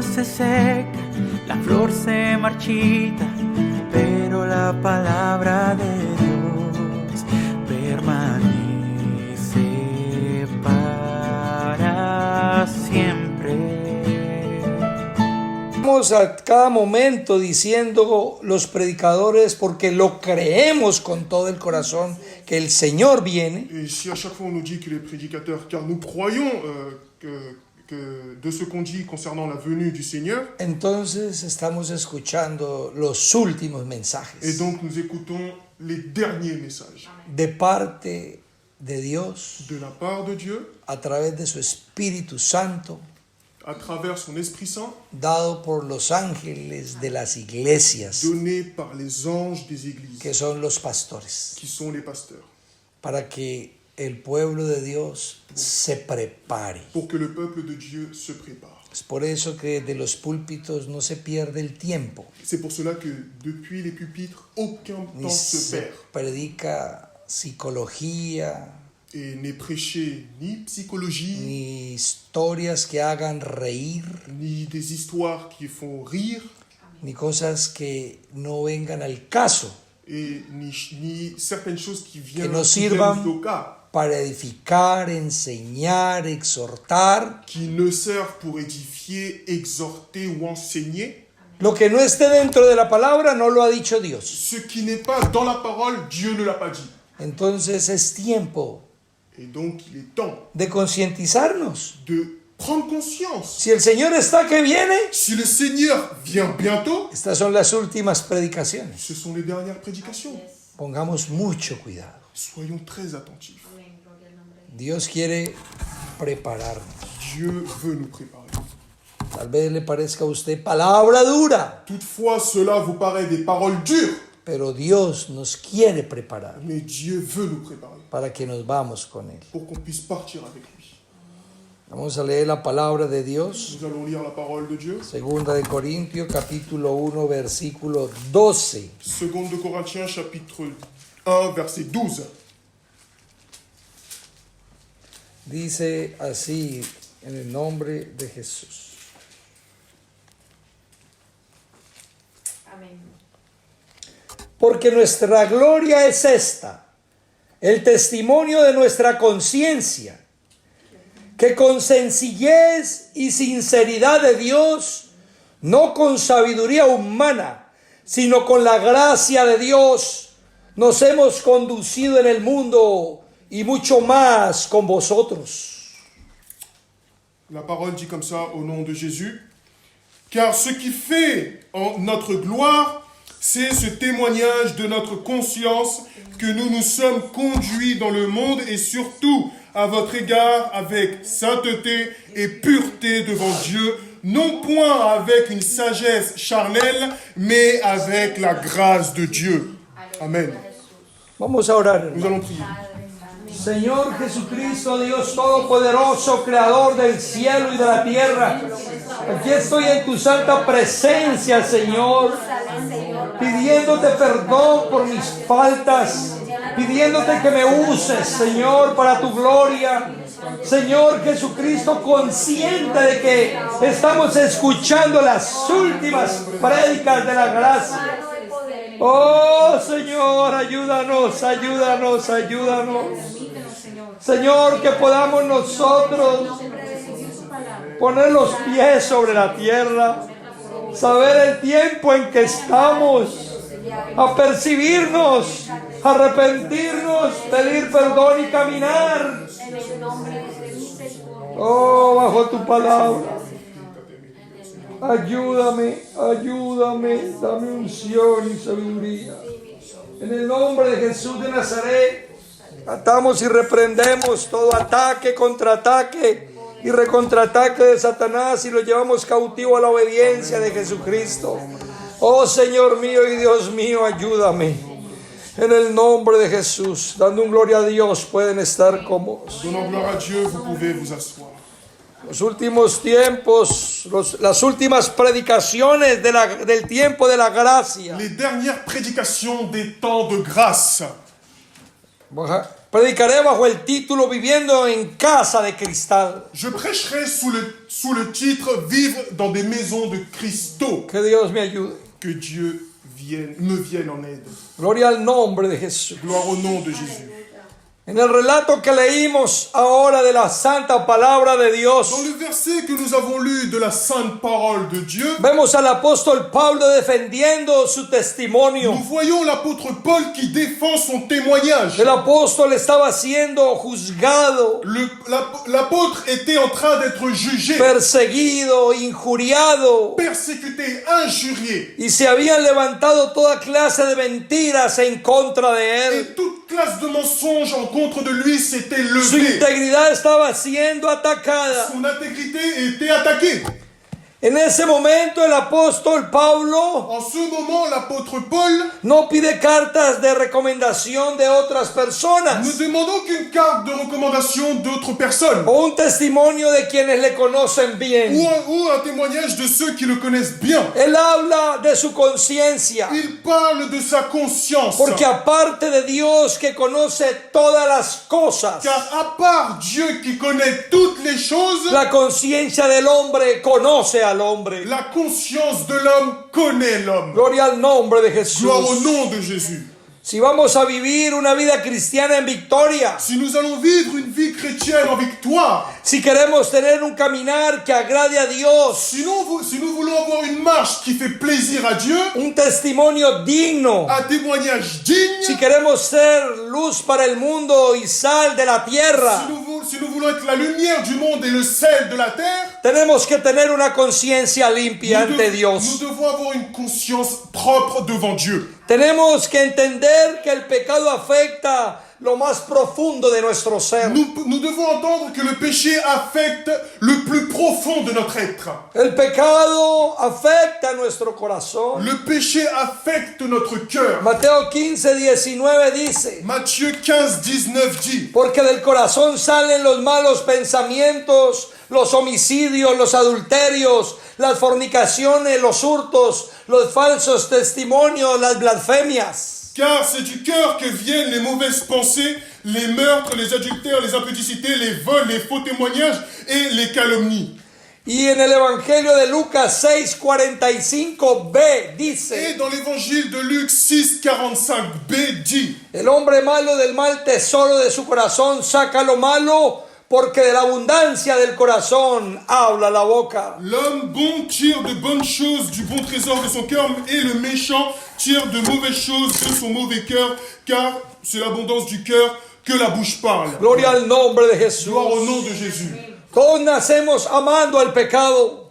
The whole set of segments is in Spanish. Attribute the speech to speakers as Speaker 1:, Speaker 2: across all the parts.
Speaker 1: hoja se seca, la flor se marchita, pero la palabra de Dios permanece para siempre.
Speaker 2: Estamos a cada momento diciendo los predicadores, porque lo creemos con todo el corazón, que el Señor viene.
Speaker 3: Et si à chaque fois on nous dit que les prédicateurs, car nous croyons que de ce qu'on dit concernant la venue du Seigneur,
Speaker 2: Entonces estamos escuchando los últimos mensajes
Speaker 3: et donc nous écoutons les derniers messages
Speaker 2: de parte de Dios
Speaker 3: de la part de Dieu,
Speaker 2: a través de su Espíritu Santo,
Speaker 3: à travers son Esprit Saint,
Speaker 2: dado por los ángeles de las iglesias,
Speaker 3: donné par les anges des églises,
Speaker 2: que son los pastores,
Speaker 3: qui sont les pasteurs,
Speaker 2: para que el pueblo de Dios se prepare.
Speaker 3: pour que le peuple de Dieu se prépare.
Speaker 2: Es por eso que de los púlpitos no se pierde el tiempo,
Speaker 3: C'est pour cela que depuis les pupitres, aucun
Speaker 2: ni
Speaker 3: temps se
Speaker 2: se
Speaker 3: perd.
Speaker 2: predica psicología,
Speaker 3: Et n'est prêché ni psychologie,
Speaker 2: ni historias que hagan reír,
Speaker 3: ni des histoires qui font rire,
Speaker 2: ni cosas que no vengan al caso,
Speaker 3: et ni certaines choses qui viennent,
Speaker 2: nos
Speaker 3: qui
Speaker 2: sirvan
Speaker 3: viennent au cas,
Speaker 2: para edificar, enseñar, exhortar.
Speaker 3: qui ne servent pour édifier, exhorter ou enseigner.
Speaker 2: Lo que no esté dentro de la palabra no lo ha dicho Dios.
Speaker 3: Ce qui n'est pas dans la parole, Dieu ne l'a pas dit.
Speaker 2: Entonces es tiempo
Speaker 3: Et donc il est temps
Speaker 2: de concientizarnos.
Speaker 3: de prendre conscience.
Speaker 2: Si el Señor está que viene,
Speaker 3: Si le Seigneur vient bientôt,
Speaker 2: estas son las últimas predicaciones.
Speaker 3: ce sont les dernières prédications.
Speaker 2: Pongamos mucho cuidado.
Speaker 3: Soyons très attentifs.
Speaker 2: Dios quiere prepararnos.
Speaker 3: Dieu veut nous préparer.
Speaker 2: Tal vez le parezca a usted palabra dura,
Speaker 3: Toutefois, cela vous paraît des paroles dures,
Speaker 2: pero Dios nos quiere preparar
Speaker 3: mais Dieu veut nous préparer
Speaker 2: para que nos vamos con Él.
Speaker 3: pour qu'on puisse partir avec lui.
Speaker 2: Vamos a leer la palabra de Dios.
Speaker 3: Nous allons lire la parole de Dieu.
Speaker 2: Segunda de Corintios, capítulo 1, versículo 12.
Speaker 3: Seconde de Corinthiens, chapitre 1, verset 12.
Speaker 2: Dice así, en el nombre de Jesús.
Speaker 4: Amén.
Speaker 2: Porque nuestra gloria es esta, el testimonio de nuestra conciencia, que con sencillez y sinceridad de Dios, no con sabiduría humana, sino con la gracia de Dios, nos hemos conducido en el mundo y mucho más con vosotros.
Speaker 3: La parole dit comme ça au nom de Jésus. Car ce qui fait en notre gloire, c'est ce témoignage de notre conscience que nous nous sommes conduits dans le monde et surtout à votre égard avec sainteté et pureté devant Dieu, non point avec une sagesse charnelle, mais avec la grâce de Dieu. Amen.
Speaker 2: Vamos a orar,
Speaker 3: Nous
Speaker 2: hermano.
Speaker 3: allons prier.
Speaker 2: Señor Jesucristo, Dios Todopoderoso, Creador del cielo y de la tierra, aquí estoy en tu santa presencia, Señor, pidiéndote perdón por mis faltas, pidiéndote que me uses, Señor, para tu gloria. Señor Jesucristo, consciente de que estamos escuchando las últimas prédicas de la gracia. Oh, Señor, ayúdanos, ayúdanos, ayúdanos. Señor, que podamos nosotros poner los pies sobre la tierra, saber el tiempo en que estamos, apercibirnos, arrepentirnos, pedir perdón y caminar. Oh, bajo tu palabra. Ayúdame, ayúdame, dame unción y sabiduría. En el nombre de Jesús de Nazaret, atamos y reprendemos todo ataque, contraataque y recontraataque de Satanás y lo llevamos cautivo a la obediencia de Jesucristo. Oh Señor mío y Dios mío, ayúdame. En el nombre de Jesús, dando un gloria a Dios, pueden estar cómodos.
Speaker 3: Donnant gloire à Dieu, vous pouvez vous asseoir.
Speaker 2: Los últimos tiempos, las últimas predicaciones del tiempo de la gracia.
Speaker 3: Les dernières prédications des temps de grâce.
Speaker 2: Predicaré bajo el título Viviendo en casa de cristal.
Speaker 3: Je prêcherai sous le titre Vivre dans des maisons de cristaux.
Speaker 2: Que Dios me ayude.
Speaker 3: Que Dieu me vienne en aide.
Speaker 2: Gloria al nombre de Jesús.
Speaker 3: Gloire au nom de Jésus.
Speaker 2: En el relato que leímos ahora de la santa palabra de Dios,
Speaker 3: Dans le verset que nous avons lu de la sainte parole de Dieu,
Speaker 2: vemos al apóstol Pablo defendiendo su testimonio.
Speaker 3: nous voyons l'apôtre Paul qui défend son témoignage.
Speaker 2: El apóstol estaba siendo juzgado,
Speaker 3: L'apôtre était en train d'être jugé,
Speaker 2: perseguido, injuriado,
Speaker 3: persécuté, injurié.
Speaker 2: y se habían levantado toda clase de mentiras en contra de
Speaker 3: Et
Speaker 2: él.
Speaker 3: toute classe de mensonges en contre de lui s'était
Speaker 2: Su
Speaker 3: levée.
Speaker 2: integridad estaba siendo atacada.
Speaker 3: Son intégrité était attaquée.
Speaker 2: En ese momento el apóstol Pablo
Speaker 3: En ce moment, l'apôtre Paul
Speaker 2: no pide cartas de recomendación de otras personas
Speaker 3: ne demande aucune carte de recommandation d'autres personnes
Speaker 2: o un testimonio de quienes le conocen bien.
Speaker 3: ou un témoignage de ceux qui le connaissent bien.
Speaker 2: Él habla de su conciencia,
Speaker 3: Il parle de sa conscience.
Speaker 2: porque aparte de Dios que conoce todas las cosas,
Speaker 3: Car à part Dieu qui connaît toutes les choses,
Speaker 2: la conciencia del hombre conoce al hombre.
Speaker 3: la conscience de l'homme connaît l'homme.
Speaker 2: Gloria al nombre de Jesús.
Speaker 3: Gloire au nom de Jésus.
Speaker 2: Si vamos a vivir una vida cristiana en victoria,
Speaker 3: Si nous allons vivre une vie chrétienne en victoire,
Speaker 2: si queremos tener un caminar que agrade a Dios,
Speaker 3: si nous voulons avoir une marche qui fait plaisir à Dieu,
Speaker 2: un testimonio digno,
Speaker 3: un témoignage digne,
Speaker 2: si queremos ser luz para el mundo y sal de la tierra,
Speaker 3: si nous voulons être la lumière du monde et le sel de la terre,
Speaker 2: tenemos que tener una conciencia limpia
Speaker 3: nous
Speaker 2: ante Dios.
Speaker 3: devons avoir une conscience propre devant Dieu.
Speaker 2: Tenemos que entender que el pecado afecta lo más profundo de nuestro ser.
Speaker 3: Nous devons entendre que le péché affecte le plus profond de notre être.
Speaker 2: El pecado afecta nuestro corazón.
Speaker 3: Le péché affecte notre cœur.
Speaker 2: Mateo 15:19 dice:
Speaker 3: Matthieu 15:19 dit:
Speaker 2: porque del corazón salen los malos pensamientos, los homicidios, los adulterios, las fornicaciones, los hurtos, los falsos testimonios, las blasfemias.
Speaker 3: Car c'est du cœur que viennent les mauvaises pensées, les meurtres, les adultères, les impudicités, les vols, les faux témoignages et les calomnies.
Speaker 2: Y en el Evangelio de Lucas 6:45b dice:
Speaker 3: Et dans l'évangile de Luc 6:45b dit:
Speaker 2: el hombre malo del mal tesoro de su corazón saca lo malo, porque de la abundancia del corazón habla la boca.
Speaker 3: l'homme bon tire de bonnes choses du bon trésor de son cœur, et le méchant tire de mauvaises choses de son mauvais cœur, car c'est l'abondance du cœur que la bouche parle.
Speaker 2: Gloria al nombre de Jesús.
Speaker 3: Gloire au nom de Jésus.
Speaker 2: Todos nacemos amando el pecado.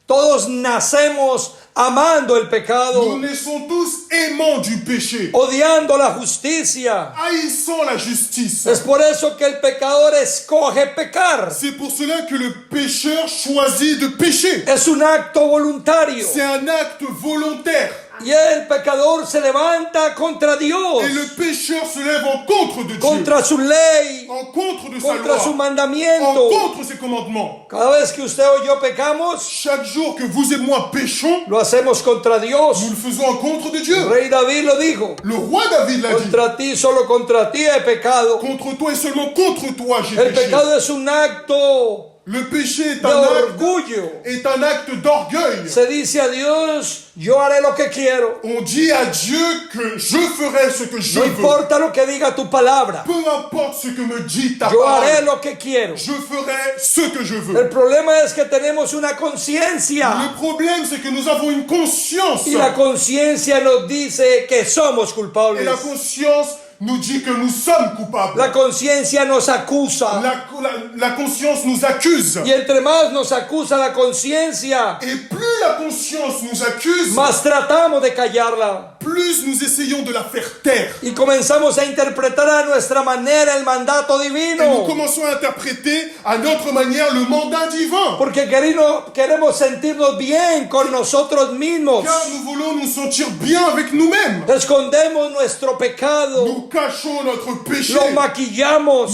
Speaker 2: Todos nacemos amando el pecado,
Speaker 3: Nous naissons tous aimants du péché,
Speaker 2: odiando la justicia.
Speaker 3: haïssant la justice.
Speaker 2: Es por eso que el pecador escoge pecar.
Speaker 3: C'est pour cela que le pécheur choisit de pécher.
Speaker 2: Es un acto voluntario.
Speaker 3: C'est un acte volontaire.
Speaker 2: Y el pecador se levanta contra Dios,
Speaker 3: Et le pécheur se lève en contre de Dieu,
Speaker 2: contra su ley,
Speaker 3: en contre de sa
Speaker 2: contra su
Speaker 3: loi, en
Speaker 2: mandamiento.
Speaker 3: contre ses commandements.
Speaker 2: Cada vez que usted o yo pecamos,
Speaker 3: Chaque jour que vous et moi péchons,
Speaker 2: lo hacemos contra Dios.
Speaker 3: nous le faisons en contre de Dieu.
Speaker 2: El rey David lo dijo:
Speaker 3: Le roi David l'a dit.
Speaker 2: contra ti, solo contra ti he pecado.
Speaker 3: Contre toi et seulement contre toi j'ai
Speaker 2: El
Speaker 3: péché.
Speaker 2: pecado es un acto
Speaker 3: Le péché est
Speaker 2: de
Speaker 3: un
Speaker 2: orgullo.
Speaker 3: acte d'orgueil.
Speaker 2: Se dice a Dios: yo haré lo que quiero.
Speaker 3: On dit à Dieu que je ferai ce que je
Speaker 2: No
Speaker 3: veux.
Speaker 2: importa lo que diga tu palabra.
Speaker 3: Peu importe ce que me dit ta
Speaker 2: Yo haré
Speaker 3: parole.
Speaker 2: lo que quiero.
Speaker 3: Je ferai ce que je veux.
Speaker 2: El problema es que tenemos una conciencia.
Speaker 3: Le problème, c'est que nous avons une conscience.
Speaker 2: Y la conciencia nos dice que somos
Speaker 3: Et
Speaker 2: culpables.
Speaker 3: la conscience nous dit que nous sommes coupables.
Speaker 2: La conciencia nos acusa.
Speaker 3: La conscience nous accuse.
Speaker 2: Y entre más nos acusa la conciencia,
Speaker 3: Et plus la conscience nous accuse,
Speaker 2: más tratamos de callarla.
Speaker 3: plus nous essayons de la faire taire.
Speaker 2: Y comenzamos a interpretar a nuestra manera el mandato
Speaker 3: Et nous
Speaker 2: divino.
Speaker 3: commençons à interpréter à notre manière le mandat divin.
Speaker 2: Porque queremos sentirnos bien con nosotros mismos.
Speaker 3: Car nous voulons nous sentir bien avec nous-mêmes.
Speaker 2: Escondemos nuestro pecado.
Speaker 3: Nous cachons notre péché.
Speaker 2: Lo maquillamos.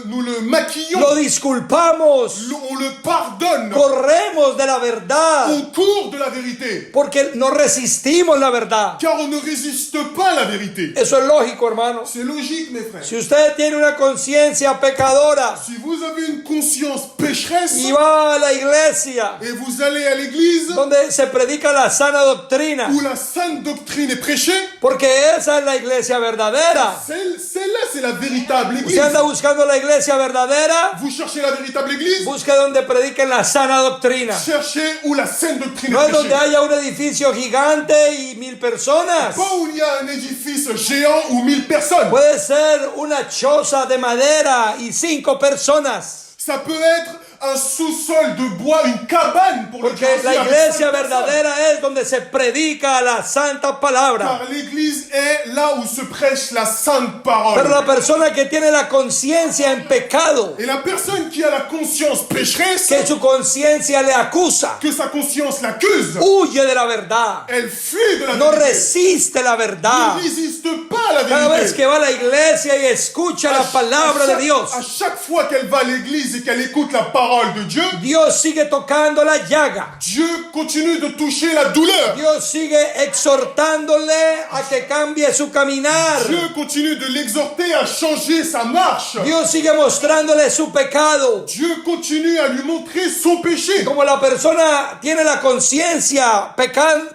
Speaker 3: Nous le maquillons.
Speaker 2: Lo disculpamos.
Speaker 3: On le pardonne.
Speaker 2: Corremos de la verdad.
Speaker 3: On court amour de la vérité.
Speaker 2: porque no resistimos la verdad.
Speaker 3: Car on ne résiste pas à la vérité.
Speaker 2: Eso es lógico, hermano.
Speaker 3: C'est logique, mes frères.
Speaker 2: Si usted tiene una conciencia pecadora
Speaker 3: Si vous avez une conscience pécheresse
Speaker 2: y va a la iglesia
Speaker 3: et vous allez à l'église
Speaker 2: donde se predica la sana doctrina,
Speaker 3: où la sainte doctrine est prêchée,
Speaker 2: porque esa es la iglesia verdadera.
Speaker 3: celle-là, c'est la véritable église.
Speaker 2: Usted anda buscando la iglesia verdadera,
Speaker 3: Vous cherchez la véritable église,
Speaker 2: busque donde prediquen la sana doctrina.
Speaker 3: cherchez où la sainte doctrine
Speaker 2: No
Speaker 3: est
Speaker 2: es donde
Speaker 3: prêchée.
Speaker 2: haya un edificio gigante y 1000 personas.
Speaker 3: Pas où il y a un édifice géant ou 1000 personnes.
Speaker 2: Puede ser una choza de madera y 5 personas.
Speaker 3: Ça peut être un sous-sol de bois, une cabane pour le
Speaker 2: Porque la iglesia verdadera es donde se predica la santa palabra.
Speaker 3: Car l'église est là où se prêche la sainte
Speaker 2: Pero
Speaker 3: parole.
Speaker 2: la persona que tiene la conciencia en pecado,
Speaker 3: Et la personne qui a la conscience pécheresse,
Speaker 2: que su conciencia le acusa,
Speaker 3: que sa conscience l'accuse,
Speaker 2: huye de la verdad,
Speaker 3: elle fuit de la
Speaker 2: no
Speaker 3: vérité.
Speaker 2: resiste la verdad.
Speaker 3: Ne résiste pas à la
Speaker 2: Cada vez
Speaker 3: vérité.
Speaker 2: que va a la iglesia y escucha la palabra de Dios,
Speaker 3: À chaque fois qu'elle va à l'église et qu'elle écoute la parole de Dieu,
Speaker 2: Dios sigue tocando la llaga.
Speaker 3: Dieu continue de toucher la douleur.
Speaker 2: Dios sigue exhortándole a que cambie su caminar.
Speaker 3: Dieu continue de l'exhorter à changer sa marche.
Speaker 2: Dios sigue mostrándole su pecado.
Speaker 3: Dieu continue à lui montrer son péché.
Speaker 2: Como la persona tiene la conciencia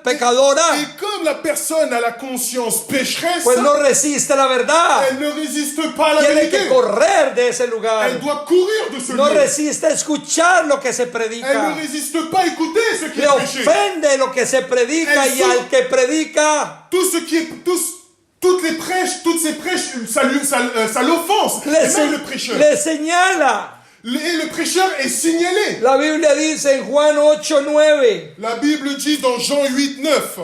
Speaker 2: pecadora,
Speaker 3: Et comme la personne a la conscience pécheresse,
Speaker 2: pues no resiste la verdad.
Speaker 3: elle ne résiste pas à la
Speaker 2: Tiene
Speaker 3: vérité.
Speaker 2: que correr de ese lugar.
Speaker 3: Elle doit courir de ce
Speaker 2: No
Speaker 3: lieu.
Speaker 2: resiste escuchar lo que se
Speaker 3: Elle ne
Speaker 2: predica.
Speaker 3: résiste pas à écouter ce qui
Speaker 2: Le
Speaker 3: est prêché.
Speaker 2: ofende lo que se predica y al que predica
Speaker 3: Tout ce qui est, toutes les prêches, toutes ces prêches, ça l'offense. Et même le prêcheur.
Speaker 2: le señala.
Speaker 3: Et le prêcheur est signalé.
Speaker 2: La Biblia dice en Juan 8:9.
Speaker 3: La Bible dit dans Jean 8, 9.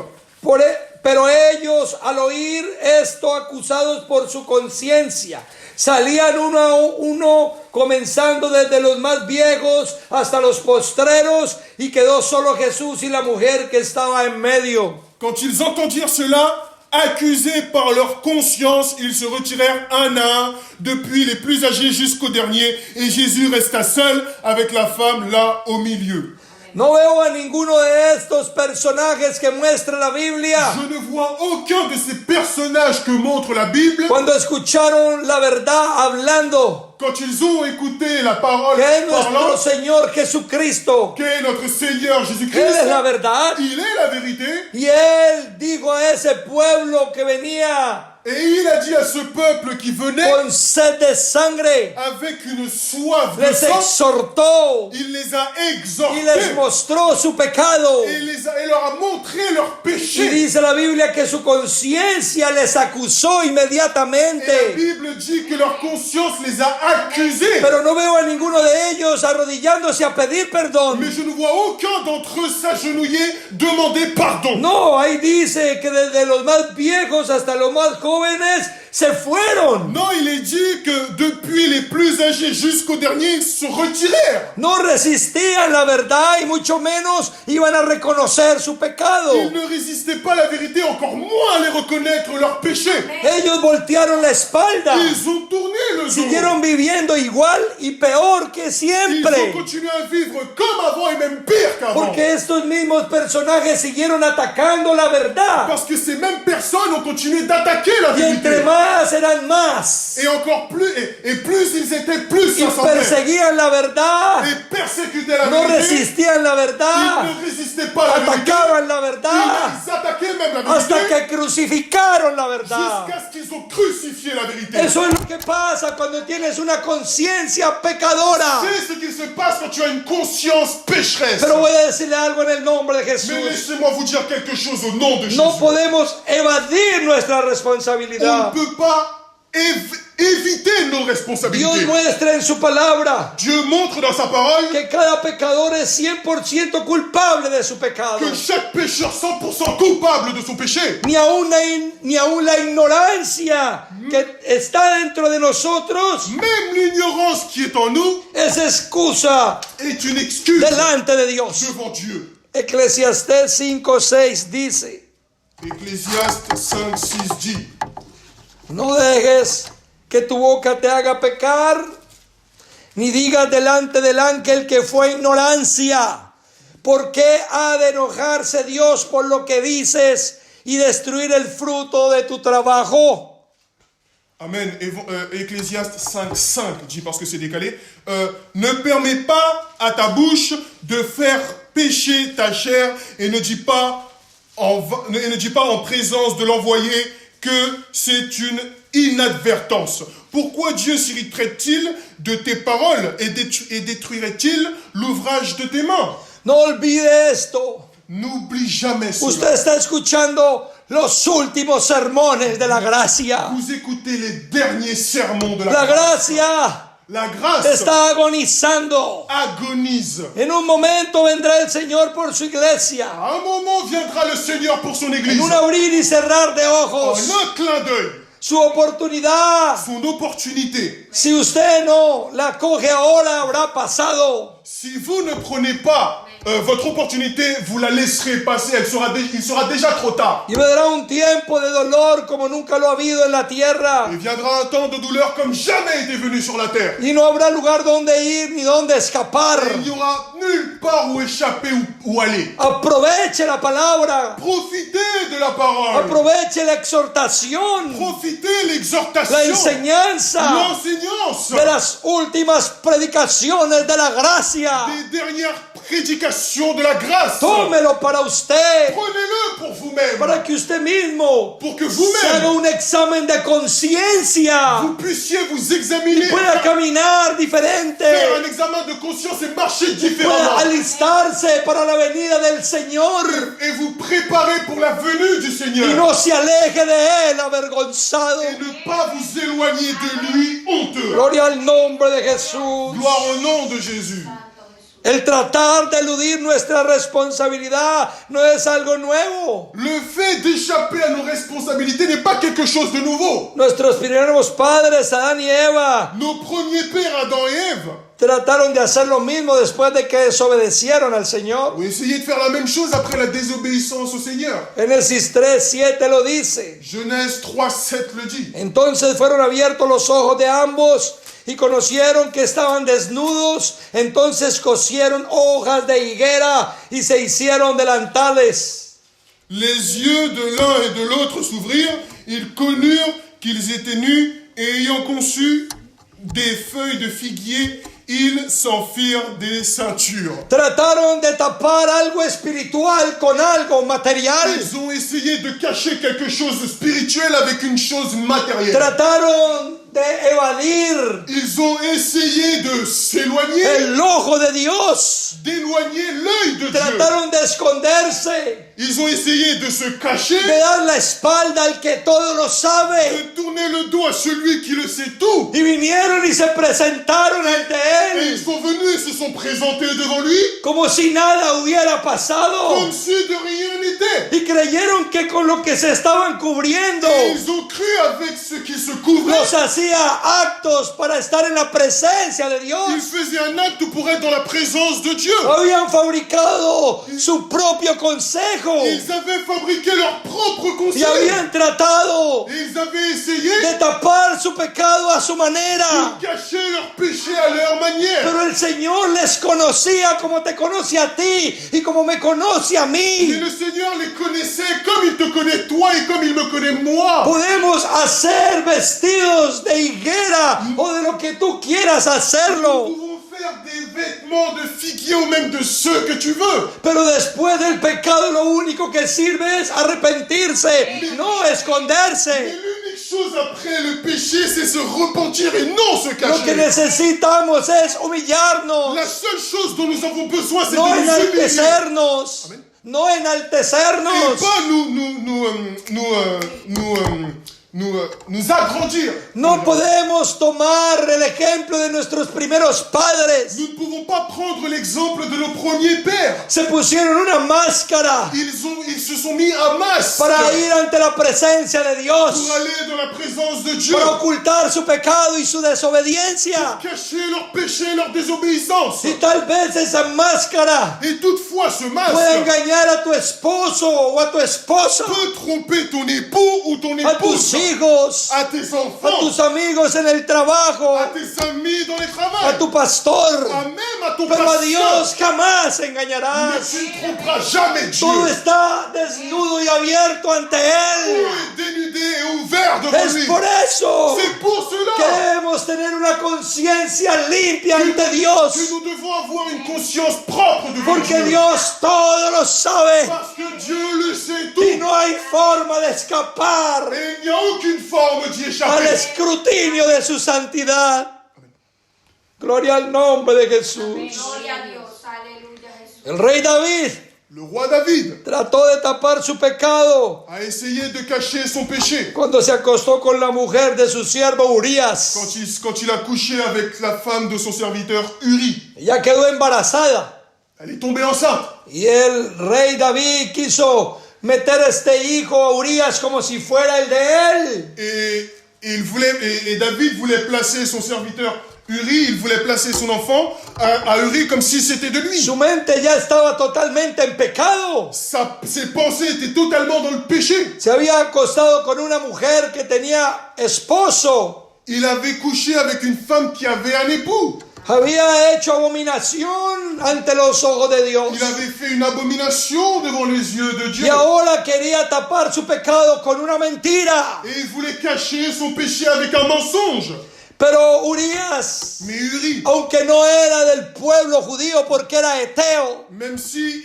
Speaker 2: Pero ellos, al oír esto, acusados por su conciencia, salían uno a uno, comenzando desde los más viejos hasta los postreros, y quedó solo Jesús y la mujer que estaba en medio.
Speaker 3: Quand ils entendirent cela, accusés par leur conscience, ils se retirèrent un à un, depuis les plus âgés jusqu'au dernier, et Jésus resta seul avec la femme là au milieu.
Speaker 2: No veo a ninguno de estos personajes que muestra la Biblia.
Speaker 3: Je ne vois aucun de ces personnages que montre la Bible.
Speaker 2: Cuando escucharon la verdad hablando,
Speaker 3: Quand ils ont écouté la parole
Speaker 2: que es nuestro
Speaker 3: parlante,
Speaker 2: Señor Jesucristo,
Speaker 3: qu'est notre Seigneur Jésus-Christ,
Speaker 2: Él es la verdad.
Speaker 3: il est la vérité.
Speaker 2: Y Él dijo a ese pueblo que venía
Speaker 3: Et il a dit à ce peuple qui venait
Speaker 2: con sed de sangre,
Speaker 3: avec une soif de
Speaker 2: les
Speaker 3: sang,
Speaker 2: exhortó
Speaker 3: il les a
Speaker 2: y les
Speaker 3: exhortés
Speaker 2: mostró su pecado.
Speaker 3: et leur a montré leur
Speaker 2: Y
Speaker 3: péché.
Speaker 2: dice la Biblia que su conciencia les acusó
Speaker 3: Et la
Speaker 2: inmediatamente.
Speaker 3: Bible dit que leur conscience les a accusés.
Speaker 2: Pero no veo a ninguno de ellos arrodillándose a pedir perdón.
Speaker 3: Mais je ne vois aucun d'entre eux s'agenouiller, demander pardon.
Speaker 2: No, ahí dice que desde los más viejos hasta los más jóvenes se fueron.
Speaker 3: Non, il est dit que depuis les plus âgés jusqu'au dernier, ils se retirèrent.
Speaker 2: No resistían la verdad y mucho menos iban a reconocer su pecado.
Speaker 3: Ils ne résistaient pas à la vérité, encore moins à les reconnaître leurs péchés.
Speaker 2: Ellos voltearon la espalda.
Speaker 3: Ils ont tourné le dos.
Speaker 2: Siguieron viviendo igual y peor que
Speaker 3: Ils ont
Speaker 2: siempre.
Speaker 3: continué à vivre comme avant et même pire qu'avant.
Speaker 2: Porque estos mismos personajes siguieron atacando la verdad.
Speaker 3: Parce que ces mêmes personnes ont continué d'attaquer la
Speaker 2: Y entre
Speaker 3: vérité.
Speaker 2: más eran más.
Speaker 3: Et encore plus, et plus ils étaient, plus
Speaker 2: Y
Speaker 3: ça s'en fait.
Speaker 2: perseguían la verdad.
Speaker 3: Et persécutaient la
Speaker 2: No
Speaker 3: vérité.
Speaker 2: resistían la verdad.
Speaker 3: Ils ne résistaient pas à la vérité.
Speaker 2: Atacaban la verdad.
Speaker 3: Ils attaquaient même la
Speaker 2: Hasta
Speaker 3: vérité.
Speaker 2: que crucificaron la verdad.
Speaker 3: Jusqu'à ce qu'ils ont crucifié la vérité.
Speaker 2: Eso es lo que pasa cuando tienes una conciencia pecadora.
Speaker 3: C'est ce qui se passe quand tu as une conscience pécheresse.
Speaker 2: Pero voy a decirle algo en el nombre de
Speaker 3: Mais
Speaker 2: Jesús.
Speaker 3: laissez-moi vous dire quelque chose au nom de Jésus.
Speaker 2: No podemos evadir nuestra
Speaker 3: On
Speaker 2: responsabilidad.
Speaker 3: ne peut pas éviter nos
Speaker 2: Dios
Speaker 3: responsabilités.
Speaker 2: muestra en su palabra
Speaker 3: Dieu montre dans sa parole
Speaker 2: que cada pecador es 100% culpable de su pecado.
Speaker 3: que chaque pécheur 100% coupable de son péché.
Speaker 2: Ni aún la ignorancia que está dentro de nosotros
Speaker 3: Même l'ignorance qui est en nous
Speaker 2: es excusa
Speaker 3: est une excuse
Speaker 2: delante de Dios.
Speaker 3: devant Dieu.
Speaker 2: Eclesiastés 5:6 dice:
Speaker 3: Ecclésiaste 5, 6 dit:
Speaker 2: no dejes que tu boca te haga pecar, ni digas delante del ángel que fue ignorancia, ¿Por qué ha de enojarse Dios por lo que dices y destruir el fruto de tu trabajo?
Speaker 3: Amen. Ecclésiaste 5:5 dit, parce que c'est décalé, ne permets pas à ta bouche de faire pécher ta chair et ne dis pas en présence de l'envoyé que c'est une inadvertance. Pourquoi Dieu s'irriterait-il de tes paroles et détruirait-il l'ouvrage de tes mains?
Speaker 2: No olvide esto.
Speaker 3: N'oublie jamais cela.
Speaker 2: Usted está escuchando los últimos sermones de la gracia.
Speaker 3: Vous écoutez les derniers sermons de la
Speaker 2: La
Speaker 3: grâce.
Speaker 2: gracia
Speaker 3: La grâce
Speaker 2: está agonizando.
Speaker 3: agonise.
Speaker 2: En un momento vendrá el Señor por su iglesia.
Speaker 3: À un moment viendra le Seigneur pour son église.
Speaker 2: En un abrir y cerrar de
Speaker 3: En
Speaker 2: ojos.
Speaker 3: un clin d'œil,
Speaker 2: Su oportunidad,
Speaker 3: son opportunité.
Speaker 2: si usted no la coge ahora, habrá pasado.
Speaker 3: Si vous ne prenez pas votre opportunité, vous la laisserez passer. Il sera déjà trop tard.
Speaker 2: Y vendrá un tiempo de dolor como nunca lo ha habido en la tierra.
Speaker 3: Il viendra un temps de douleur comme jamais était venu sur la terre.
Speaker 2: Y no habrá lugar donde ir ni donde escapar.
Speaker 3: Et il n'y aura nulle part où échapper ou aller.
Speaker 2: Aproveche la palabra.
Speaker 3: Profitez de la parole.
Speaker 2: Aproveche la exhortación.
Speaker 3: Profitez l'exhortation.
Speaker 2: La enseñanza
Speaker 3: L'enseignance.
Speaker 2: de las últimas predicaciones de la gracia.
Speaker 3: Des dernières prédications de la grâce.
Speaker 2: Tómelo para usted.
Speaker 3: Prenez-le pour vous-même.
Speaker 2: Para que usted mismo
Speaker 3: Pour que
Speaker 2: se haga
Speaker 3: vous-même,
Speaker 2: un examen de conciencia.
Speaker 3: vous puissiez vous examiner.
Speaker 2: Pueda caminar diferente.
Speaker 3: Faire un examen de conscience et marcher
Speaker 2: Pueda
Speaker 3: différemment.
Speaker 2: alistarse para la venida del Señor.
Speaker 3: Et vous préparer pour la venue du
Speaker 2: Y
Speaker 3: Seigneur.
Speaker 2: no se aleje de Él avergonzado.
Speaker 3: Et ne pas vous éloigner de lui honteux.
Speaker 2: Gloria al nombre de Jesús.
Speaker 3: Gloire au nom de Jésus.
Speaker 2: El tratar de eludir nuestra responsabilidad no es algo nuevo.
Speaker 3: Le fait d'échapper à nos responsabilités n'est pas quelque chose de nouveau.
Speaker 2: Nuestros primeros padres, Adán y Eva,
Speaker 3: Nos premiers pères, Adam et Ève,
Speaker 2: trataron de hacer lo mismo después de que desobedecieron al Señor.
Speaker 3: ont essayé de faire la même chose après la désobéissance au Seigneur.
Speaker 2: Génesis 3:7 lo dice.
Speaker 3: Genèse 3:7 le dit.
Speaker 2: Entonces fueron abiertos los ojos de ambos y conocieron que estaban desnudos. Entonces cosieron hojas de higuera y se hicieron delantales.
Speaker 3: Les yeux de l'un et de l'autre s'ouvrirent, ils connurent qu'ils étaient nus, et ayant conçu des feuilles de figuier, ils s'en firent des ceintures.
Speaker 2: Trataron de tapar algo espiritual con algo material.
Speaker 3: Ils ont essayé de cacher quelque chose de spirituel avec une chose matérielle.
Speaker 2: Trataron de evadir
Speaker 3: Ils ont essayé de s'éloigner,
Speaker 2: el ojo de Dios.
Speaker 3: d'éloigner l'œil de Dieu.
Speaker 2: Trataron de esconderse,
Speaker 3: Ils ont essayé de se cacher,
Speaker 2: de dar la espalda al que todo lo
Speaker 3: de
Speaker 2: sabe.
Speaker 3: tourner le dos à celui qui le sait tout.
Speaker 2: Y vinieron y se presentaron ante
Speaker 3: Et ils
Speaker 2: él
Speaker 3: sont venus et se sont présentés devant lui
Speaker 2: como si nada hubiera pasado.
Speaker 3: comme si de rien n'était.
Speaker 2: Y creyeron que con lo que se estaban cubriendo
Speaker 3: Et ils ont cru avec ce qui se couvrait.
Speaker 2: los hacía actos para estar en la presencia de Dios.
Speaker 3: Ils faisaient un acte pour être dans la présence de Dieu.
Speaker 2: Habían fabricado su propio consejo
Speaker 3: Ils avaient fabriqué leur propre
Speaker 2: y
Speaker 3: conseil.
Speaker 2: habían tratado
Speaker 3: Et ils avaient essayé
Speaker 2: de tapar su pecado a su manera.
Speaker 3: de cacher leur péché à leur manière.
Speaker 2: Pero el Señor les conocía como te conoce a ti y como me conoce a
Speaker 3: Et
Speaker 2: mí.
Speaker 3: le Seigneur les connaissait comme il te connaît toi et comme il me connaît moi.
Speaker 2: Podemos hacer vestidos de higuera o de lo que tú quieras
Speaker 3: Nous
Speaker 2: hacerlo.
Speaker 3: pouvons faire des vêtements de figuier ou même de ceux que tu veux.
Speaker 2: Pero después del pecado lo único que sirve es arrepentirse, no
Speaker 3: Mais
Speaker 2: esconderse.
Speaker 3: l'unique chose après le péché, c'est se repentir et non se
Speaker 2: Lo que
Speaker 3: cacher.
Speaker 2: necesitamos es humillarnos,
Speaker 3: La seule chose dont nous avons besoin, c'est
Speaker 2: no
Speaker 3: de nous humilier.
Speaker 2: enaltecernos, no
Speaker 3: Et
Speaker 2: enaltecernos.
Speaker 3: pas nous agrandir.
Speaker 2: No podemos tomar el ejemplo de nuestros primeros padres.
Speaker 3: Nous ne pouvons pas prendre l'exemple de nos premiers pères.
Speaker 2: Se pusieron una máscara
Speaker 3: Ils se sont mis à masque
Speaker 2: para ir ante la presencia de
Speaker 3: pour
Speaker 2: Dios,
Speaker 3: aller dans la présence de Dieu,
Speaker 2: para ocultar su pecado y su desobediencia.
Speaker 3: cacher leur péché et leur désobéissance.
Speaker 2: Y tal vez esa máscara
Speaker 3: Et toutefois, ce
Speaker 2: puede
Speaker 3: masque
Speaker 2: engañar a tu esposo o a tu esposa,
Speaker 3: peut tromper ton époux ou ton
Speaker 2: a tus
Speaker 3: épouse,
Speaker 2: hijos,
Speaker 3: à tes
Speaker 2: a
Speaker 3: enfants,
Speaker 2: tus amigos en el trabajo,
Speaker 3: à tes amis dans les
Speaker 2: a
Speaker 3: travails,
Speaker 2: tu pastor.
Speaker 3: même à ton
Speaker 2: Pero a
Speaker 3: pasteur.
Speaker 2: Dios jamás
Speaker 3: Mais
Speaker 2: engañarás.
Speaker 3: tu ne tromperas jamais Dieu.
Speaker 2: Todo está desnudo y abierto ante
Speaker 3: Tout
Speaker 2: Él.
Speaker 3: est dénudé et ouvert devant
Speaker 2: Es
Speaker 3: lui.
Speaker 2: por eso
Speaker 3: C'est pour cela
Speaker 2: que debemos tener una conciencia limpia ante Dios.
Speaker 3: que nous devons avoir une conscience propre devant
Speaker 2: Porque
Speaker 3: Dieu.
Speaker 2: Dios todo lo sabe.
Speaker 3: Parce que Dieu le sait
Speaker 2: Y
Speaker 3: tout.
Speaker 2: no hay forma de escapar
Speaker 3: Et il n'y a aucune forme d'y
Speaker 2: al
Speaker 3: échapper.
Speaker 2: escrutinio de su santidad. Gloria al nombre de Jesús.
Speaker 4: Gloria a Dios, aleluya Jesús.
Speaker 2: El rey David
Speaker 3: Le roi David
Speaker 2: trató de tapar su pecado
Speaker 3: a essayé de cacher son péché
Speaker 2: cuando se acostó con la mujer de su siervo Urias.
Speaker 3: quand il a couché avec la femme de son serviteur Uri.
Speaker 2: Ella quedó embarazada
Speaker 3: Elle est tombée enceinte.
Speaker 2: y el rey David quiso meter este hijo a Urias como si fuera el de él.
Speaker 3: Et David voulait placer son serviteur Uri, il voulait placer son enfant à Uri comme si c'était de lui.
Speaker 2: Su mente ya estaba totalmente en pecado.
Speaker 3: Ses pensées étaient totalement dans le péché.
Speaker 2: Se había acostado con una mujer que tenía esposo.
Speaker 3: Il avait couché avec une femme qui avait un époux.
Speaker 2: Había hecho abominación ante los ojos de Dios.
Speaker 3: Il avait fait une abomination devant les yeux de Dieu.
Speaker 2: Y ahora quería tapar su pecado con una mentira.
Speaker 3: Et il voulait cacher son péché avec un mensonge.
Speaker 2: Pero Urias,
Speaker 3: Mais Uri,
Speaker 2: aunque no era del pueblo judío porque era eteo,
Speaker 3: même si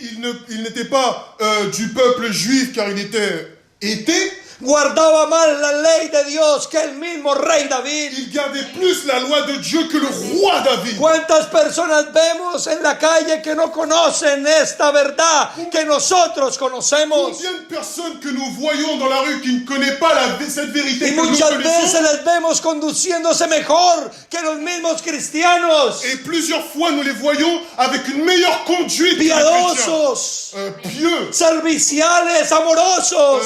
Speaker 3: il n'était pas du peuple juif car il était hété,
Speaker 2: guardaba más la ley de Dios que el mismo rey David.
Speaker 3: il gardait plus la loi de Dieu que le roi David.
Speaker 2: ¿Cuántas personas vemos en la calle que no conocen esta verdad que nosotros conocemos?
Speaker 3: Combien de personnes que nous voyons dans la rue qui ne connaissent pas cette vérité
Speaker 2: Y
Speaker 3: que nous
Speaker 2: muchas veces
Speaker 3: connaissons?
Speaker 2: les vemos conduciéndose mejor que los mismos cristianos,
Speaker 3: Et plusieurs fois nous les voyons avec une meilleure conduite que les chrétiens.
Speaker 2: piadosos,
Speaker 3: Pieux,
Speaker 2: serviciales, amorosos.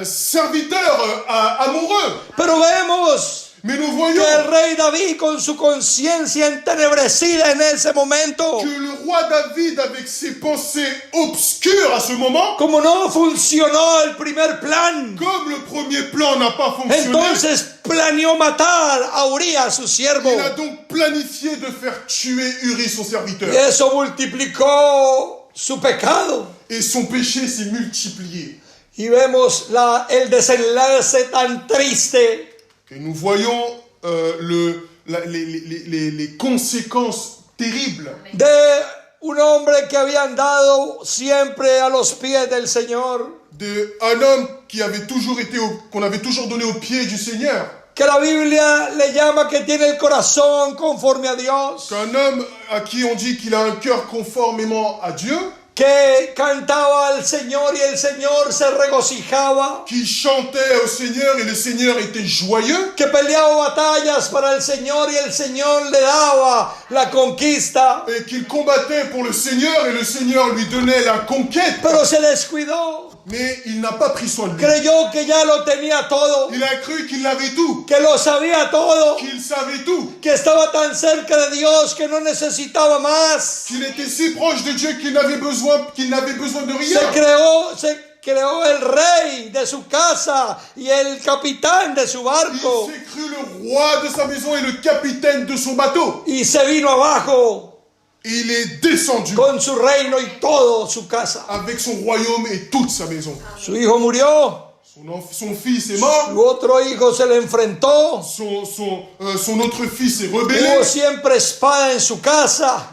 Speaker 3: serviteurs amoureux.
Speaker 2: Pero vemos
Speaker 3: Mais nous
Speaker 2: que
Speaker 3: voyons
Speaker 2: el rey David con su conciencia entenebrecida en ese momento,
Speaker 3: que le roi David, avec ses pensées obscures à ce moment,
Speaker 2: como no funcionó el primer plan,
Speaker 3: comme le premier plan n'a pas fonctionné,
Speaker 2: entonces planeó matar a Urias, su siervo.
Speaker 3: il a donc planifié de faire tuer Uri, son serviteur.
Speaker 2: Y eso multiplicó su pecado.
Speaker 3: Et son péché s'est multiplié.
Speaker 2: Y vemos el desenlace tan triste
Speaker 3: Et nous voyons les conséquences terribles
Speaker 2: de un hombre que había andado siempre a los pies del Señor,
Speaker 3: d'un homme qu'on avait toujours donné aux pieds du Seigneur.
Speaker 2: que la Biblia le llama que tiene el corazón conforme a Dios,
Speaker 3: Qu'un homme à qui on dit qu'il a un cœur conformément à Dieu,
Speaker 2: que cantaba al Señor y el Señor se regocijaba,
Speaker 3: qui chantait au Seigneur et le Seigneur était joyeux,
Speaker 2: que peleaba batallas para el Señor y el Señor le daba la conquista,
Speaker 3: et qu'il combattait pour le Seigneur et le Seigneur lui donnait la conquête.
Speaker 2: pero se descuidó,
Speaker 3: Mais il n'a pas pris soin de lui.
Speaker 2: creyó que ya lo tenía todo,
Speaker 3: Il a cru qu'il avait tout,
Speaker 2: que lo sabía todo,
Speaker 3: qu'il savait tout,
Speaker 2: que estaba tan cerca de Dios que no necesitaba más.
Speaker 3: qu'il était si proche de Dieu qu'il n'avait besoin de rien.
Speaker 2: Se creó el rey de su casa y el capitán de su
Speaker 3: Il
Speaker 2: barco
Speaker 3: s'est cru le roi de sa maison et le capitaine de son bateau.
Speaker 2: y se vino abajo
Speaker 3: Et il est descendu
Speaker 2: con su reino y todo su casa.
Speaker 3: avec son royaume et toute sa maison.
Speaker 2: Su hijo murió,
Speaker 3: Son fils est mort,
Speaker 2: su otro hijo se le enfrentó,
Speaker 3: son autre fils est rebellé.
Speaker 2: hubo siempre espada en su casa,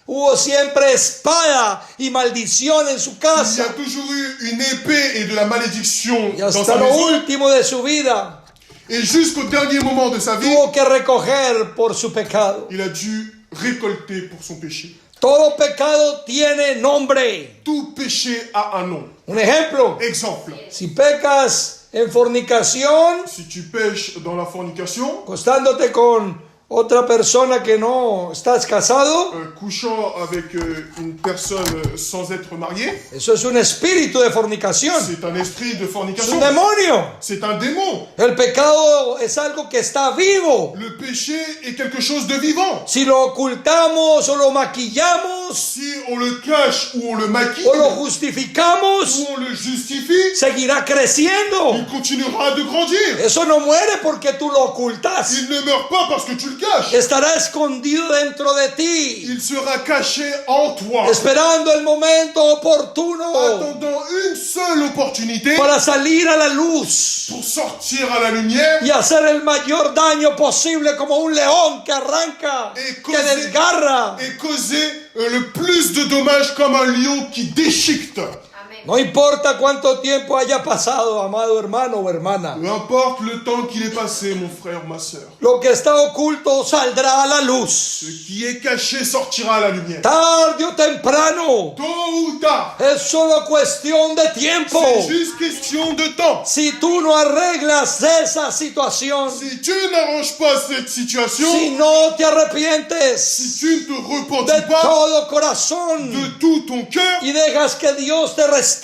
Speaker 2: hubo siempre espada y maldición en su
Speaker 3: Il y a
Speaker 2: casa,
Speaker 3: toujours eu une épée et de la malédiction
Speaker 2: y
Speaker 3: dans
Speaker 2: hasta
Speaker 3: sa
Speaker 2: lo
Speaker 3: maison.
Speaker 2: último de su vida
Speaker 3: Et jusqu'au dernier moment de sa vie,
Speaker 2: tuvo que recoger por su pecado.
Speaker 3: il a dû récolter pour son péché.
Speaker 2: Todo pecado tiene nombre.
Speaker 3: Tout péché a un nom.
Speaker 2: Un ejemplo,
Speaker 3: Exemple,
Speaker 2: si pecas en fornicación,
Speaker 3: si tu pêches dans la fornication,
Speaker 2: acostándote con otra persona que no estás casado,
Speaker 3: couchant avec une personne sans être mariée,
Speaker 2: eso es un espíritu de fornicación,
Speaker 3: c'est un esprit de
Speaker 2: es
Speaker 3: fornication.
Speaker 2: un demonio.
Speaker 3: C'est un démon.
Speaker 2: El pecado es algo que está vivo.
Speaker 3: Le péché est quelque chose de vivant.
Speaker 2: Si lo ocultamos o lo maquillamos, ocultamos,
Speaker 3: si on le cache ou on le maquille,
Speaker 2: o lo justificamos,
Speaker 3: ou on le justifie,
Speaker 2: seguirá creciendo.
Speaker 3: il continuera de grandir.
Speaker 2: Eso no muere porque tú lo ocultas.
Speaker 3: Il ne meurt pas parce que tu le caches.
Speaker 2: Estará escondido dentro de ti,
Speaker 3: Il sera caché en toi,
Speaker 2: esperando el momento oportuno
Speaker 3: attendant une seule opportunité
Speaker 2: para salir a la luz
Speaker 3: pour sortir à la lumière
Speaker 2: y hacer el mayor daño posible, como un león que arranca,
Speaker 3: Et
Speaker 2: que
Speaker 3: causer-
Speaker 2: desgarra.
Speaker 3: et causer le plus de dommages comme un lion qui déchiquette.
Speaker 4: Amén.
Speaker 2: No importa cuánto tiempo haya pasado, amado hermano o hermana,
Speaker 3: Peu importe le temps qu'il est passé, mon frère, ma soeur.
Speaker 2: lo que está oculto saldrá a la luz.
Speaker 3: Ce qui est caché sortira à la lumière.
Speaker 2: Tarde o temprano,
Speaker 3: Tôt ou tard,
Speaker 2: es solo cuestión de tiempo.
Speaker 3: c'est juste question de temps.
Speaker 2: Si tú no arreglas esa situación,
Speaker 3: Si tu n'arranges pas cette situation,
Speaker 2: si no te
Speaker 3: si
Speaker 2: arrepientes
Speaker 3: tu ne te
Speaker 2: de
Speaker 3: repentis pas
Speaker 2: todo corazón
Speaker 3: de tout ton cœur,
Speaker 2: y dejas que Dios te restaure,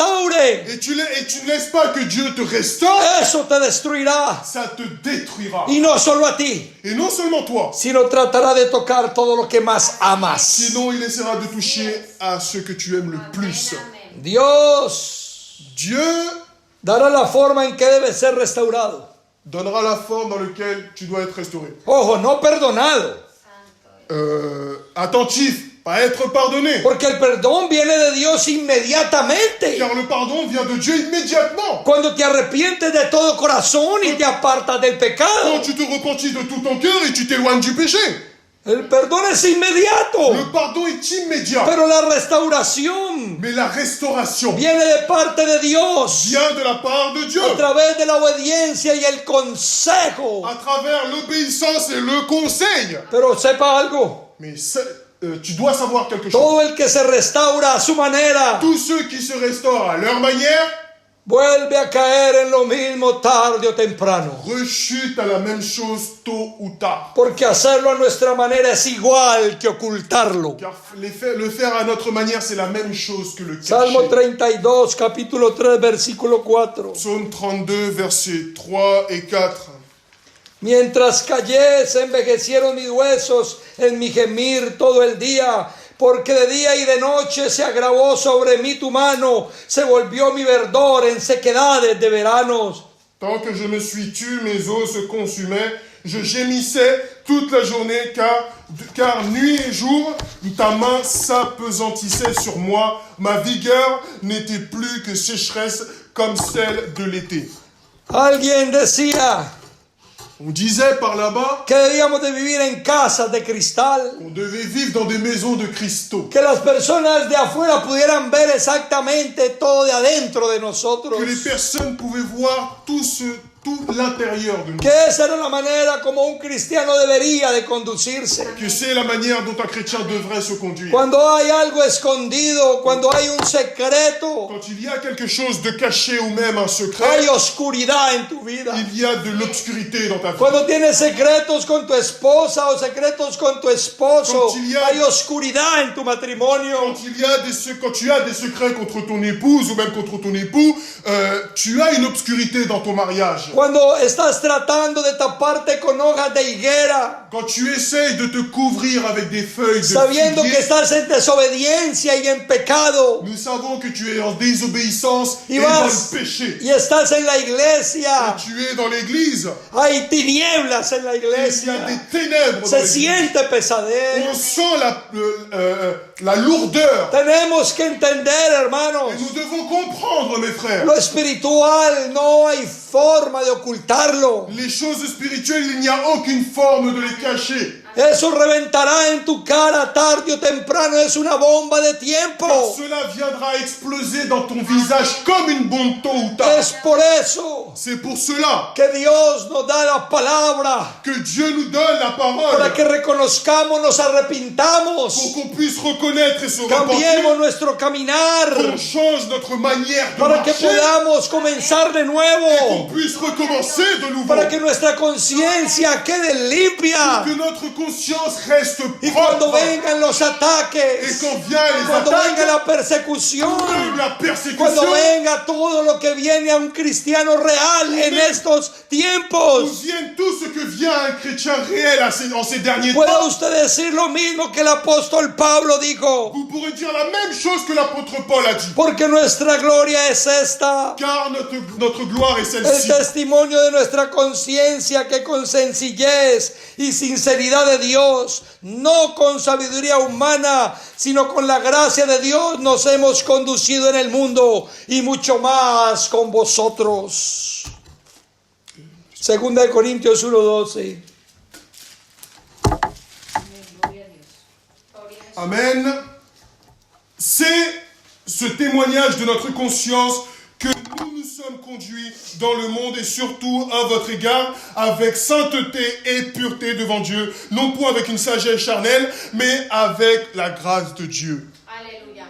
Speaker 3: et tu ne laisses pas que Dieu te restaure,
Speaker 2: eso te destruirá.
Speaker 3: ça te détruira.
Speaker 2: Y no solo a ti,
Speaker 3: Et non seulement toi,
Speaker 2: sino tratará de tocar todo lo que más amas.
Speaker 3: sinon il essaiera de toucher à ce que tu aimes le plus.
Speaker 4: Amén.
Speaker 2: Dios
Speaker 3: Dieu
Speaker 2: dará la forma en que debe ser restaurado.
Speaker 3: donnera la forme dans laquelle tu dois être restauré.
Speaker 2: Ojo, no perdonado,
Speaker 3: Attentif, pas être pardonné.
Speaker 2: porque el perdón viene de Dios inmediatamente.
Speaker 3: Car le pardon vient de Dieu immédiatement.
Speaker 2: Cuando te arrepientes de todo corazón y te apartas del
Speaker 3: Quand
Speaker 2: pecado,
Speaker 3: tu te repentis de tout ton cœur et tu t'éloignes du péché.
Speaker 2: el perdón es inmediato,
Speaker 3: Le pardon est immédiat.
Speaker 2: pero la restauración
Speaker 3: Mais la restauration
Speaker 2: viene de parte de Dios
Speaker 3: vient de la part de Dieu.
Speaker 2: a través de la obediencia y el consejo.
Speaker 3: À travers l'obéissance et le conseil.
Speaker 2: Pero sepa algo,
Speaker 3: Mais tu dois savoir quelque chose.
Speaker 2: todo el que se restaura a su manera
Speaker 3: Tous ceux qui se restaurent à leur manière
Speaker 2: vuelve a caer en lo mismo tarde o temprano.
Speaker 3: rechutent à la même chose tôt ou tard.
Speaker 2: Porque hacerlo a nuestra manera es igual que ocultarlo.
Speaker 3: Car le faire à notre manière, c'est la même chose que le
Speaker 2: Salmo
Speaker 3: cacher.
Speaker 2: 32, capítulo 3, versículo 4.
Speaker 3: Psaume 32, versets 3 et 4.
Speaker 2: Mientras callé, se envejecieron mis huesos en mi gemir todo el día, porque de día y de noche se agravó sobre mí tu mano, se volvió mi verdor en sequedades de veranos.
Speaker 3: Tant que je me suis tu, mes os se consumaient. Je gémissais toute la journée, car nuit et jour, ta main s'appesantissait sur moi. Ma vigueur n'était plus que sécheresse comme celle de l'été.
Speaker 2: Alguien decía
Speaker 3: On disait par là-bas
Speaker 2: que debíamos de vivir en casas de cristal,
Speaker 3: qu'on devait vivre dans des maisons de cristaux.
Speaker 2: que las personas de afuera pudieran ver exactamente todo de adentro de nosotros,
Speaker 3: Que les personnes pouvaient voir tout l'intérieur de nous.
Speaker 2: que esa era la manera como un cristiano debería de conducirse.
Speaker 3: Que c'est la manière dont un chrétien devrait se conduire.
Speaker 2: Cuando hay algo escondido, cuando hay un secreto,
Speaker 3: Quand il y a quelque chose de caché ou même un
Speaker 2: hay
Speaker 3: secret,
Speaker 2: oscuridad en tu vida.
Speaker 3: il y a de l'obscurité dans ta vie.
Speaker 2: Cuando tienes secretos con tu esposa o secretos con tu esposo,
Speaker 3: Quand il y a-
Speaker 2: hay oscuridad en tu matrimonio.
Speaker 3: Quand tu as des secrets contre ton épouse ou même contre ton époux, tu as une obscurité dans ton mariage.
Speaker 2: Cuando estás tratando de taparte con hojas de higuera,
Speaker 3: Quand tu essayes de te couvrir avec des feuilles de
Speaker 2: sabiendo que
Speaker 3: figuier,
Speaker 2: estás en desobediencia y en pecado,
Speaker 3: nous savons que tu es en désobéissance
Speaker 2: y
Speaker 3: et dans
Speaker 2: vas
Speaker 3: le péché.
Speaker 2: y estás en la
Speaker 3: Et
Speaker 2: iglesia,
Speaker 3: tu es dans l'église.
Speaker 2: hay tinieblas en la
Speaker 3: Il y a
Speaker 2: iglesia,
Speaker 3: des ténèbres dans
Speaker 2: se
Speaker 3: l'église.
Speaker 2: siente pesadez.
Speaker 3: On sent la lourdeur.
Speaker 2: Tenemos que entender, hermanos,
Speaker 3: Et nous devons comprendre, mes frères,
Speaker 2: lo espiritual no hay forma de ocultarlo.
Speaker 3: les choses spirituelles, il n'y a aucune forme de les cacher.
Speaker 2: Eso reventará en tu cara tarde o temprano, es una bomba de
Speaker 3: Car
Speaker 2: tiempo.
Speaker 3: cela viendra exploser dans ton visage comme une bombe tôt ou tard.
Speaker 2: Es por eso
Speaker 3: C'est pour cela
Speaker 2: que Dios nos da la palabra,
Speaker 3: que Dieu nous donne la
Speaker 2: para
Speaker 3: parole,
Speaker 2: que reconozcamos, nos arrepintamos,
Speaker 3: pour qu'on puisse reconnaître et se
Speaker 2: cambiemos
Speaker 3: repentir,
Speaker 2: nuestro caminar,
Speaker 3: qu'on change notre manière de
Speaker 2: para que
Speaker 3: marcher,
Speaker 2: podamos comenzar de
Speaker 3: qu'on
Speaker 2: nuevo,
Speaker 3: puisse recommencer de nouveau,
Speaker 2: para que nuestra conciencia quede limpia,
Speaker 3: que notre conscience reste
Speaker 2: Y cuando
Speaker 3: propre.
Speaker 2: vengan los
Speaker 3: Et
Speaker 2: ataques,
Speaker 3: quand vient les
Speaker 2: cuando venga
Speaker 3: attaques,
Speaker 2: la persecución,
Speaker 3: même la
Speaker 2: cuando
Speaker 3: persécution,
Speaker 2: venga todo lo que viene a un cristiano real en estos
Speaker 3: nous
Speaker 2: tiempos,
Speaker 3: vienne tout ce que vient à un chrétien réel en ces derniers
Speaker 2: puede
Speaker 3: temps.
Speaker 2: usted decir lo mismo que el apóstol Pablo dijo,
Speaker 3: Vous pourrez dire la même chose que l'apôtre Paul a dit.
Speaker 2: porque nuestra gloria es esta.
Speaker 3: Car notre gloire est
Speaker 2: El
Speaker 3: celle-ci.
Speaker 2: testimonio de nuestra conciencia que con sencillez y sinceridad de Dios, no con sabiduría humana, sino con la gracia de Dios, nos hemos conducido en el mundo y mucho más con vosotros. Segunda de Corintios 1:12.
Speaker 3: Amen. C'est ce témoignage de notre conscience que nous nous sommes conduits dans le monde et surtout à votre égard avec sainteté et pureté devant Dieu, non point avec une sagesse charnelle, mais avec la grâce de Dieu.
Speaker 4: Aleluya.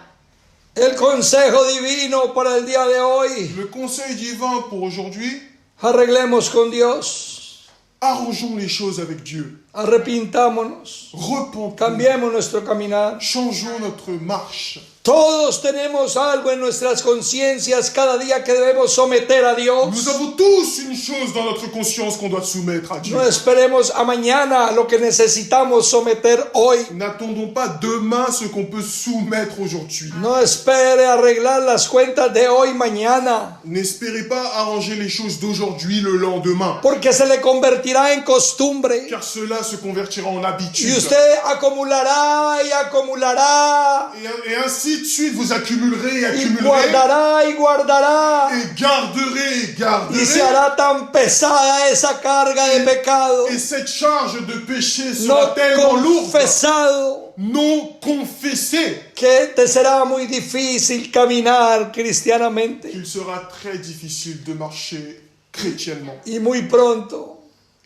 Speaker 2: El consejo divino para el día de hoy.
Speaker 3: Le conseil divin pour aujourd'hui,
Speaker 2: Arreglemos con Dios.
Speaker 3: arrangeons les choses avec Dieu.
Speaker 2: Arrepintámonos.
Speaker 3: Repentons.
Speaker 2: Cambiemos nuestro caminar.
Speaker 3: Changeons notre marche.
Speaker 2: Todos tenemos algo en nuestras conciencias cada día que debemos someter a Dios.
Speaker 3: Nous avons tous une chose dans notre conscience qu'on doit soumettre à Dieu.
Speaker 2: No esperemos a mañana lo que necesitamos someter hoy.
Speaker 3: N'attendons pas demain ce qu'on peut soumettre aujourd'hui.
Speaker 2: No espere arreglar las cuentas de hoy mañana,
Speaker 3: N'espérez pas arranger les choses d'aujourd'hui le lendemain,
Speaker 2: porque se le convertirá en costumbre.
Speaker 3: car cela se convertira en
Speaker 2: Y
Speaker 3: habitude.
Speaker 2: usted acumulará y acumulará
Speaker 3: Et ainsi de suite, vous accumulerez et
Speaker 2: y
Speaker 3: accumulerez,
Speaker 2: guardará y guardará.
Speaker 3: et garderez et
Speaker 2: Y se
Speaker 3: garderez.
Speaker 2: hará tan pesada esa carga de pecado,
Speaker 3: Et cette charge de péché
Speaker 2: no
Speaker 3: sera tellement lourde,
Speaker 2: confesado,
Speaker 3: non confessée,
Speaker 2: que te será muy difícil caminar cristianamente.
Speaker 3: qu'il sera très difficile de marcher chrétiennement.
Speaker 2: Y muy pronto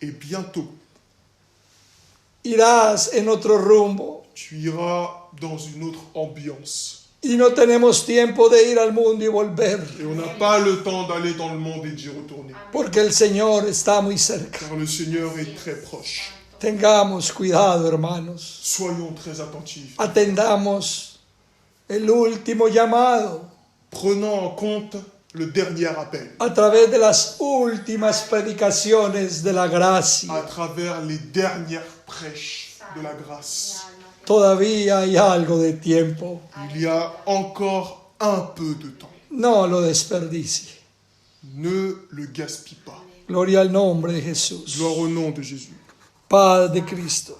Speaker 3: Et bientôt,
Speaker 2: irás en otro rumbo.
Speaker 3: tu iras dans une autre ambiance.
Speaker 2: Y no tenemos tiempo de ir al mundo y volver,
Speaker 3: Et on n'a pas le temps d'aller dans le monde et d'y retourner.
Speaker 2: porque el Señor está muy cerca.
Speaker 3: Car le Seigneur est très proche.
Speaker 2: Tengamos cuidado, hermanos.
Speaker 3: Soyons très attentifs.
Speaker 2: Atendamos el último llamado
Speaker 3: Prenons en compte le dernier appel
Speaker 2: a través de las últimas predicaciones de la gracia.
Speaker 3: à travers les dernières prêches de la grâce.
Speaker 2: Todavía hay algo de tiempo.
Speaker 3: Il y a encore un peu de temps.
Speaker 2: No lo desperdicie.
Speaker 3: Ne le gaspille pas.
Speaker 2: Gloria al nombre de Jesús.
Speaker 3: Gloire au nom de Jésus.
Speaker 2: Paz de Cristo.